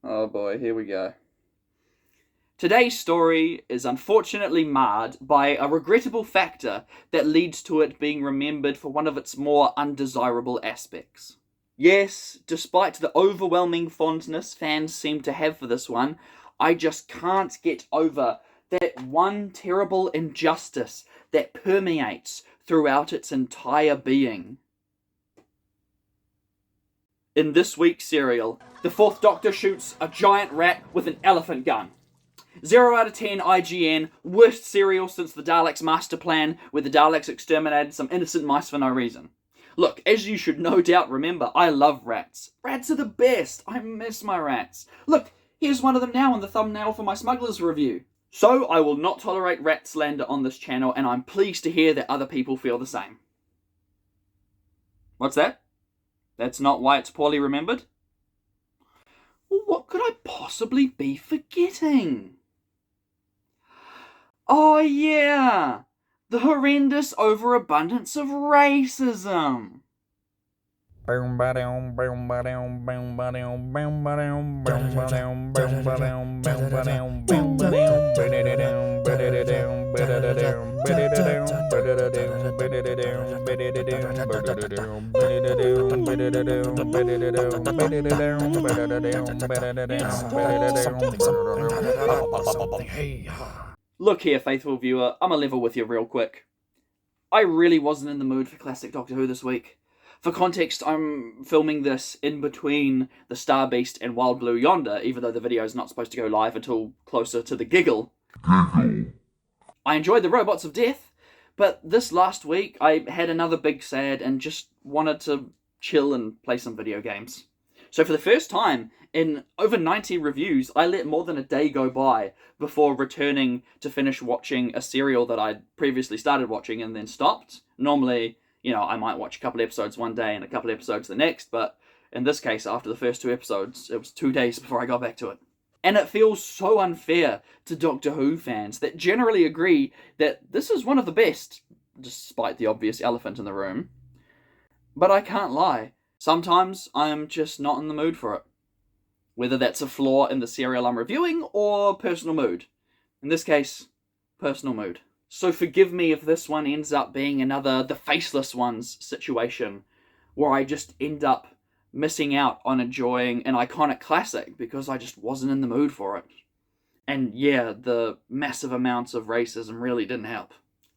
Oh boy, here we go. Today's story is unfortunately marred by a regrettable factor that leads to it being remembered for one of its more undesirable aspects. Yes, despite the overwhelming fondness fans seem to have for this one, I just can't get over that one terrible injustice that permeates throughout its entire being. In this week's serial, the Fourth Doctor shoots a giant rat with an elephant gun. 0 out of 10 IGN, worst serial since the Daleks' master plan, where the Daleks exterminated some innocent mice for no reason. Look, as you should no doubt remember, I love rats. Rats are the best. I miss my rats. Look, here's one of them now in the thumbnail for my Smugglers review. So, I will not tolerate rat slander on this channel, and I'm pleased to hear that other people feel the same. What's that? That's not why it's poorly remembered? Well, what could I possibly be forgetting? Oh yeah! The horrendous overabundance of racism! Look here, faithful viewer, I'm a level with you real quick. I really wasn't in the mood for classic Doctor Who this week. For context, I'm filming this in between the Star Beast and Wild Blue Yonder, even though the video is not supposed to go live until closer to the giggle. I enjoyed the Robots of Death, but this last week I had another big sad and just wanted to chill and play some video games. So for the first time in over 90 reviews, I let more than a day go by before returning to finish watching a serial that I'd previously started watching and then stopped. Normally, I might watch a couple episodes one day and a couple episodes the next, but in this case, after the first 2 episodes, it was 2 days before I got back to it. And it feels so unfair to Doctor Who fans that generally agree that this is one of the best, despite the obvious elephant in the room. But I can't lie. Sometimes I'm just not in the mood for it. Whether that's a flaw in the serial I'm reviewing or personal mood. In this case, personal mood. So forgive me if this one ends up being another The Faceless Ones situation, where I just end up missing out on enjoying an iconic classic because I just wasn't in the mood for it. And yeah, the massive amounts of racism really didn't help.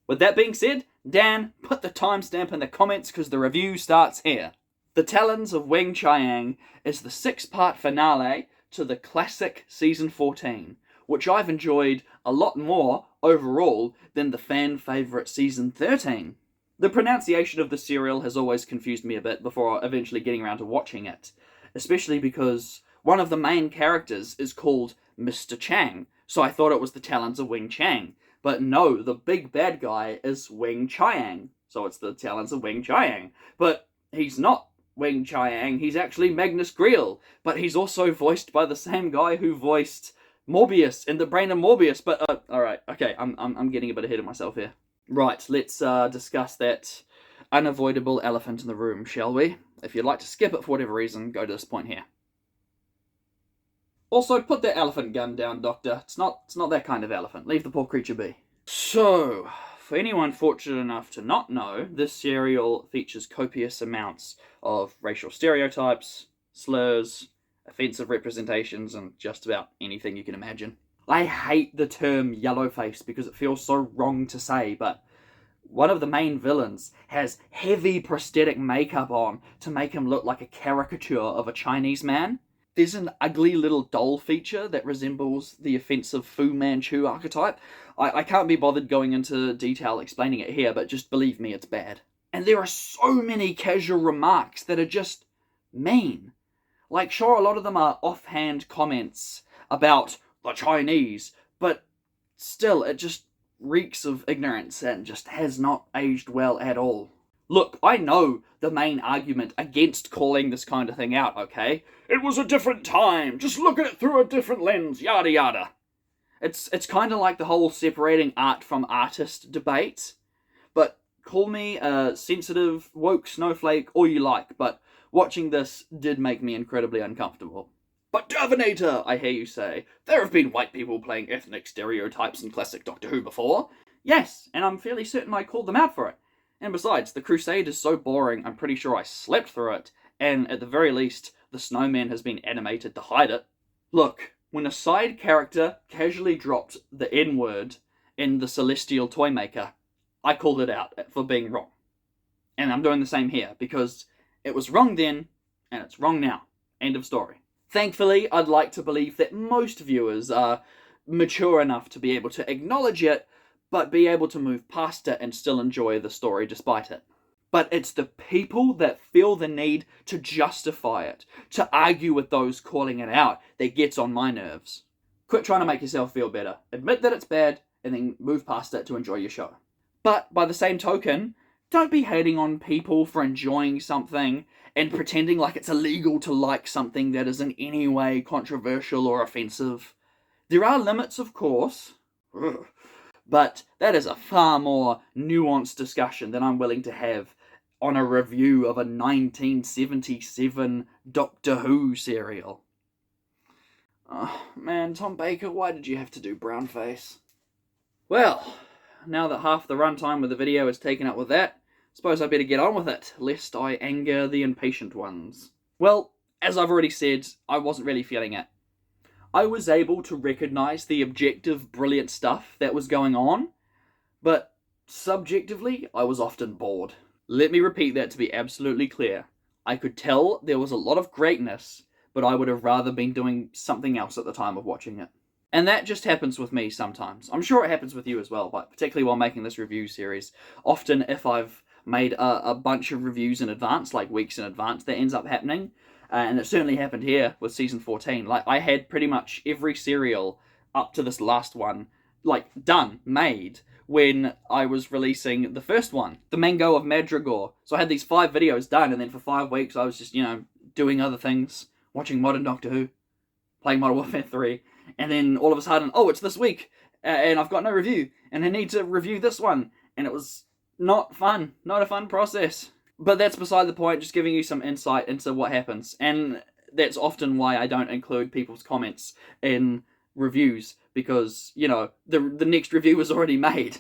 With that being said, Dan, put the timestamp in the comments because the review starts here. The Talons of Weng-Chiang is the 6-part finale to the classic Season 14, which I've enjoyed a lot more overall than the fan favourite Season 13. The pronunciation of the serial has always confused me a bit before eventually getting around to watching it, especially because one of the main characters is called Mr. Chang, so I thought it was the Talons of Weng-Chiang. But no, the big bad guy is Weng-Chiang, so it's the Talons of Weng-Chiang. But he's not Weng-Chiang, he's actually Magnus Greel, but he's also voiced by the same guy who voiced Morbius in The Brain of Morbius. But alright, okay, I'm getting a bit ahead of myself here. Right, let's discuss that unavoidable elephant in the room, shall we? If you'd like to skip it for whatever reason, go to this point here. Also, put that elephant gun down, Doctor. It's not that kind of elephant. Leave the poor creature be. So, for anyone fortunate enough to not know, this serial features copious amounts of racial stereotypes, slurs, offensive representations, and just about anything you can imagine. I hate the term yellowface because it feels so wrong to say, but one of the main villains has heavy prosthetic makeup on to make him look like a caricature of a Chinese man. There's an ugly little doll feature that resembles the offensive Fu Manchu archetype. I can't be bothered going into detail explaining it here, but just believe me, it's bad. And there are so many casual remarks that are just mean. Like, sure, a lot of them are offhand comments about the Chinese, but still, it just reeks of ignorance and just has not aged well at all. Look, I know the main argument against calling this kind of thing out, okay? It was a different time, just look at it through a different lens, yada yada. It's kind of like the whole separating art from artist debate, but call me a sensitive, woke snowflake all you like, but watching this did make me incredibly uncomfortable. "But Dirvinator," I hear you say. "There have been white people playing ethnic stereotypes in classic Doctor Who before." Yes, and I'm fairly certain I called them out for it. And besides, The Crusade is so boring, I'm pretty sure I slept through it, and at the very least, the snowman has been animated to hide it. Look, when a side character casually dropped the N-word in The Celestial Toymaker, I called it out for being wrong. And I'm doing the same here, because it was wrong then, and it's wrong now. End of story. Thankfully, I'd like to believe that most viewers are mature enough to be able to acknowledge it, but be able to move past it and still enjoy the story despite it. But it's the people that feel the need to justify it, to argue with those calling it out, that gets on my nerves. Quit trying to make yourself feel better. Admit that it's bad, and then move past it to enjoy your show. But by the same token, don't be hating on people for enjoying something and pretending like it's illegal to like something that is in any way controversial or offensive. There are limits, of course, but that is a far more nuanced discussion than I'm willing to have on a review of a 1977 Doctor Who serial. Oh, man, Tom Baker, why did you have to do brownface? Well, now that half the runtime of the video is taken up with that, suppose I better get on with it, lest I anger the impatient ones. Well, as I've already said, I wasn't really feeling it. I was able to recognise the objective, brilliant stuff that was going on, but subjectively, I was often bored. Let me repeat that to be absolutely clear. I could tell there was a lot of greatness, but I would have rather been doing something else at the time of watching it. And that just happens with me sometimes. I'm sure it happens with you as well, but particularly while making this review series. Often if I've made a bunch of reviews in advance, like weeks in advance, that ends up happening. And it certainly happened here with season 14. Like, I had pretty much every serial up to this last one, like, done, made, when I was releasing the first one, The Mango of Madrigal. So I had these 5 videos done, and then for 5 weeks I was just, doing other things, watching Modern Doctor Who, playing Modern Warfare 3, and then all of a sudden, oh, it's this week, and I've got no review, and I need to review this one, and it was not fun, not a fun process. But that's beside the point, just giving you some insight into what happens, and that's often why I don't include people's comments in reviews, because, the next review was already made,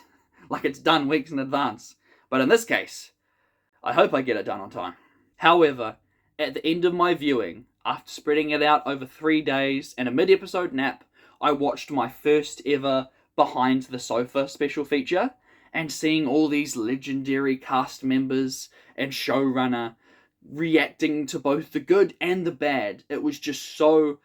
like it's done weeks in advance. But in this case, I hope I get it done on time. However, at the end of my viewing, after spreading it out over 3 days and a mid-episode nap, I watched my first ever Behind the Sofa special feature, and seeing all these legendary cast members and showrunner reacting to both the good and the bad, it was just so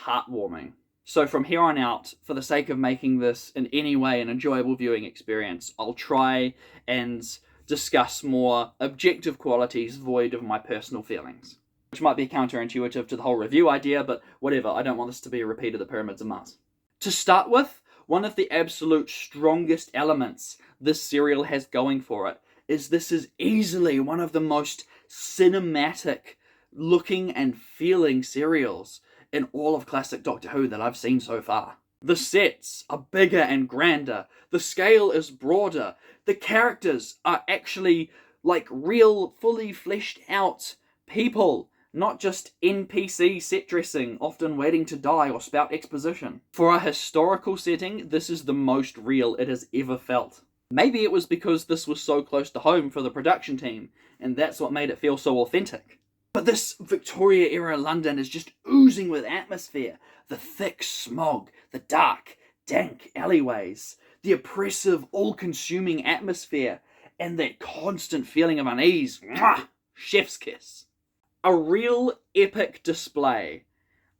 heartwarming. So from here on out, for the sake of making this in any way an enjoyable viewing experience, I'll try and discuss more objective qualities void of my personal feelings. Which might be counterintuitive to the whole review idea, but whatever, I don't want this to be a repeat of the Pyramids of Mars. To start with, one of the absolute strongest elements this serial has going for it is this is easily one of the most cinematic looking and feeling serials in all of classic Doctor Who that I've seen so far. The sets are bigger and grander, the scale is broader, the characters are actually like real, fully fleshed out people, not just NPC set dressing, often waiting to die or spout exposition. For a historical setting, this is the most real it has ever felt. Maybe it was because this was so close to home for the production team, and that's what made it feel so authentic. But this Victoria-era London is just oozing with atmosphere. The thick smog, the dark, dank alleyways, the oppressive, all-consuming atmosphere, and that constant feeling of unease. Mwah! Chef's kiss. A real epic display.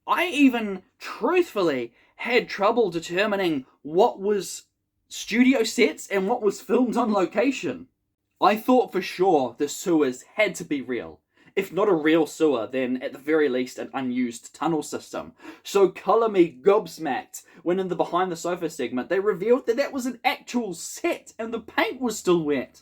I even, truthfully, had trouble determining what was studio sets and what was filmed on location. I thought for sure the sewers had to be real. If not a real sewer, then at the very least an unused tunnel system. So colour me gobsmacked when in the Behind the Sofa segment they revealed that that was an actual set and the paint was still wet.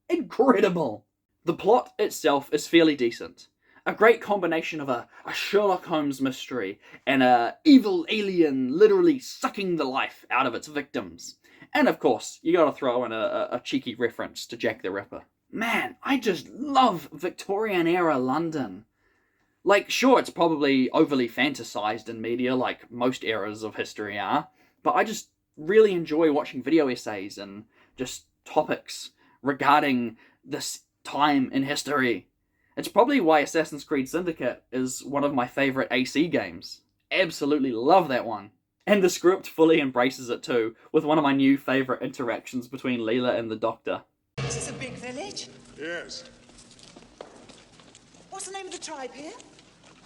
Incredible! The plot itself is fairly decent. A great combination of a Sherlock Holmes mystery and a evil alien literally sucking the life out of its victims. And of course, you gotta throw in a cheeky reference to Jack the Ripper. Man, I just love Victorian-era London. Like, sure, it's probably overly fantasized in media, like most eras of history are, but I just really enjoy watching video essays and just topics regarding this time in history. It's probably why Assassin's Creed Syndicate is one of my favourite AC games. Absolutely love that one. And the script fully embraces it too, with one of my new favourite interactions between Leela and the Doctor. Is this a big village? Yes. What's the name of the tribe here?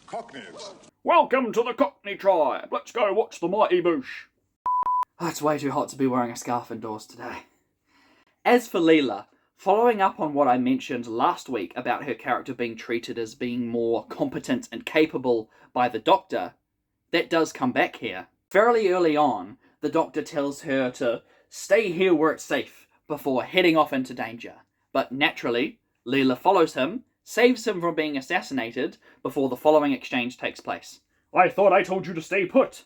Cockneys. Welcome to the Cockney tribe. Let's go watch the mighty bush. Oh, it's way too hot to be wearing a scarf indoors today. As for Leela, following up on what I mentioned last week about her character being treated as being more competent and capable by the Doctor, that does come back here. Fairly early on, the Doctor tells her to stay here where it's safe before heading off into danger. But naturally, Leela follows him, saves him from being assassinated before the following exchange takes place. I thought I told you to stay put.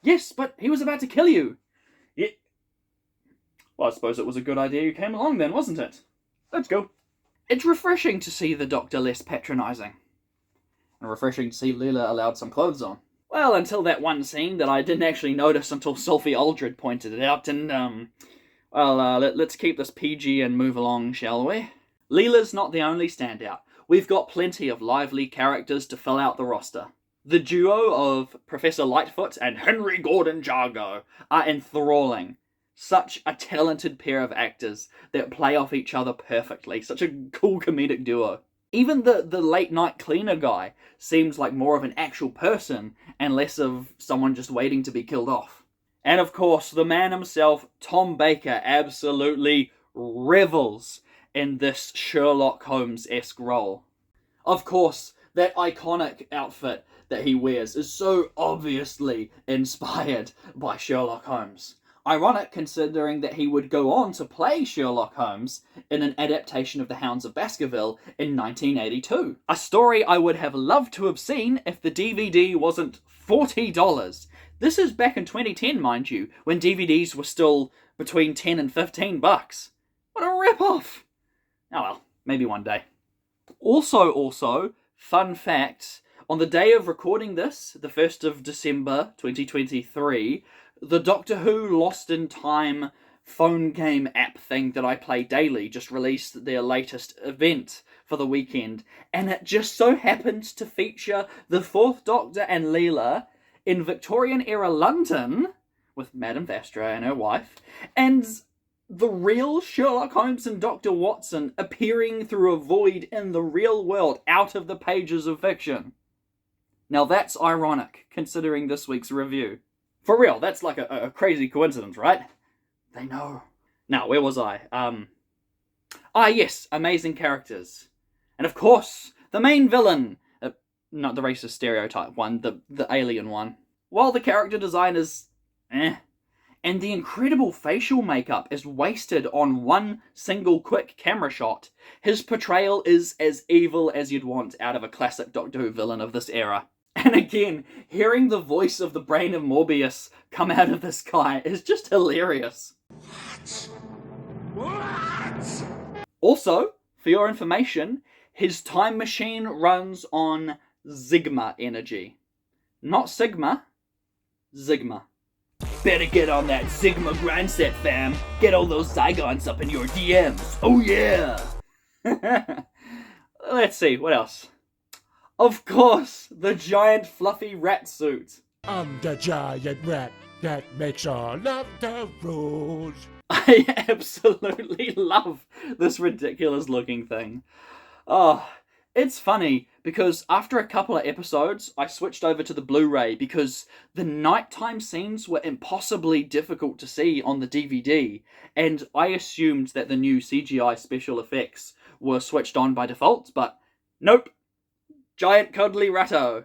Yes, but he was about to kill you. Well, I suppose it was a good idea you came along then, wasn't it? Let's go. It's refreshing to see the Doctor less patronising. And refreshing to see Leela allowed some clothes on. Well, until that one scene that I didn't actually notice until Sophie Aldred pointed it out, and, let's keep this PG and move along, shall we? Leela's not the only standout. We've got plenty of lively characters to fill out the roster. The duo of Professor Lightfoot and Henry Gordon Jargo are enthralling. Such a talented pair of actors that play off each other perfectly. Such a cool comedic duo. Even the late night cleaner guy seems like more of an actual person and less of someone just waiting to be killed off. And of course, the man himself, Tom Baker, absolutely revels in this Sherlock Holmes-esque role. Of course, that iconic outfit that he wears is so obviously inspired by Sherlock Holmes. Ironic considering that he would go on to play Sherlock Holmes in an adaptation of The Hounds of Baskerville in 1982. A story I would have loved to have seen if the DVD wasn't $40. This is back in 2010, mind you, when DVDs were still between 10 and 15 bucks. What a rip-off! Oh well, maybe one day. Also, fun fact, on the day of recording this, the 1st of December 2023, the Doctor Who Lost in Time phone game app thing that I play daily just released their latest event for the weekend, and it just so happened to feature the 4th Doctor and Leela in Victorian-era London, with Madame Vastra and her wife, and the real Sherlock Holmes and Dr. Watson appearing through a void in the real world out of the pages of fiction. Now that's ironic, considering this week's review. For real, that's like a crazy coincidence, right? They know. Now, where was I? Yes, amazing characters. And of course, the main villain. Not the racist stereotype one, the alien one. While the character design is and the incredible facial makeup is wasted on one single quick camera shot, his portrayal is as evil as you'd want out of a classic Doctor Who villain of this era. And again, hearing the voice of the brain of Morbius come out of this guy is just hilarious. What? Also, for your information, his time machine runs on Sigma energy. Not Sigma, Sigma. Better get on that Sigma grindset, fam. Get all those Zygons up in your DMs. Oh yeah! Let's see, what else? Of course, the giant fluffy rat suit. I'm the giant rat that makes all of the rules. I absolutely love this ridiculous looking thing. Oh, it's funny because after a couple of episodes, I switched over to the Blu-ray because the nighttime scenes were impossibly difficult to see on the DVD, and I assumed that the new CGI special effects were switched on by default, but nope. Giant cuddly ratto.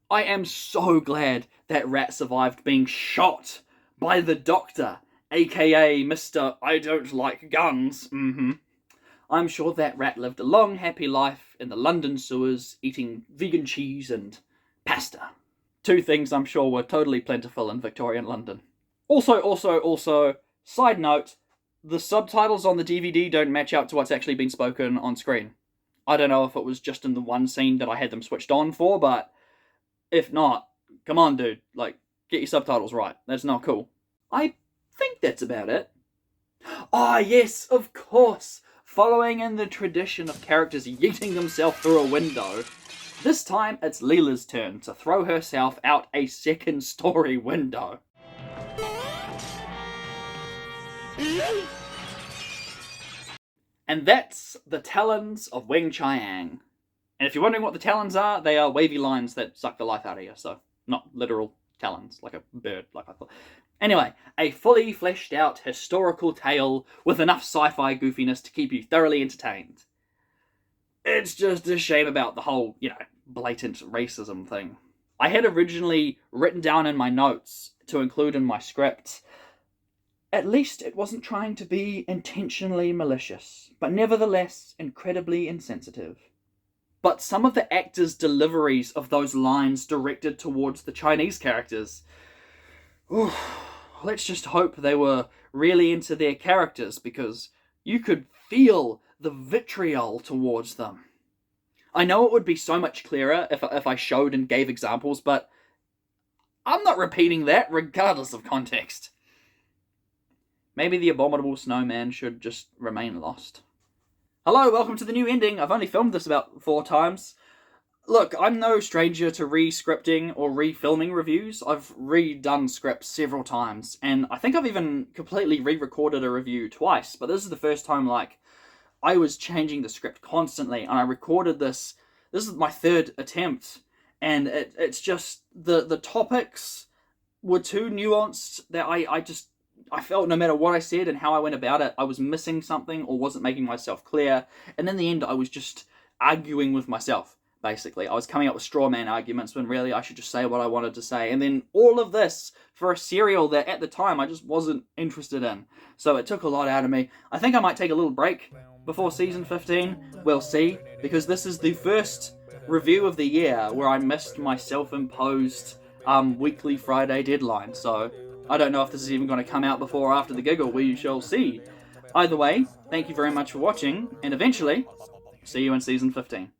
I am so glad that rat survived being shot by the Doctor, aka Mr. I don't like guns. I'm sure that rat lived a long, happy life in the London sewers, eating vegan cheese and pasta. Two things I'm sure were totally plentiful in Victorian London. Also, side note, the subtitles on the DVD don't match up to what's actually been spoken on screen. I don't know if it was just in the one scene that I had them switched on for, but if not, come on, dude. Like, get your subtitles right. That's not cool. I think that's about it. Ah, yes, of course. Following in the tradition of characters yeeting themselves through a window, this time it's Leela's turn to throw herself out a second-story window. And that's the Talons of Weng-Chiang. And if you're wondering what the talons are, they are wavy lines that suck the life out of you, so not literal talons, like a bird, like I thought. Anyway, a fully fleshed out historical tale with enough sci-fi goofiness to keep you thoroughly entertained. It's just a shame about the whole, blatant racism thing. I had originally written down in my notes to include in my script, at least it wasn't trying to be intentionally malicious, but nevertheless incredibly insensitive. But some of the actors' deliveries of those lines directed towards the Chinese characters, let's just hope they were really into their characters, because you could feel the vitriol towards them. I know it would be so much clearer if I showed and gave examples, but I'm not repeating that regardless of context. Maybe the abominable snowman should just remain lost. Hello, welcome to the new ending. I've only filmed this about 4 times. Look, I'm no stranger to re-scripting or re-filming reviews. I've redone scripts several times, and I think I've even completely re-recorded a review twice, but this is the first time, I was changing the script constantly, and I recorded this. This is my 3rd attempt, and it's just, the topics were too nuanced that I felt no matter what I said and how I went about it, I was missing something or wasn't making myself clear. And in the end, I was just arguing with myself, basically. I was coming up with straw man arguments when really I should just say what I wanted to say. And then all of this for a serial that at the time I just wasn't interested in. So it took a lot out of me. I think I might take a little break before season 15. We'll see, because this is the first review of the year where I missed my self-imposed weekly Friday deadline. So I don't know if this is even going to come out before or after the giggle. We shall see. Either way, thank you very much for watching, and eventually, see you in season 15.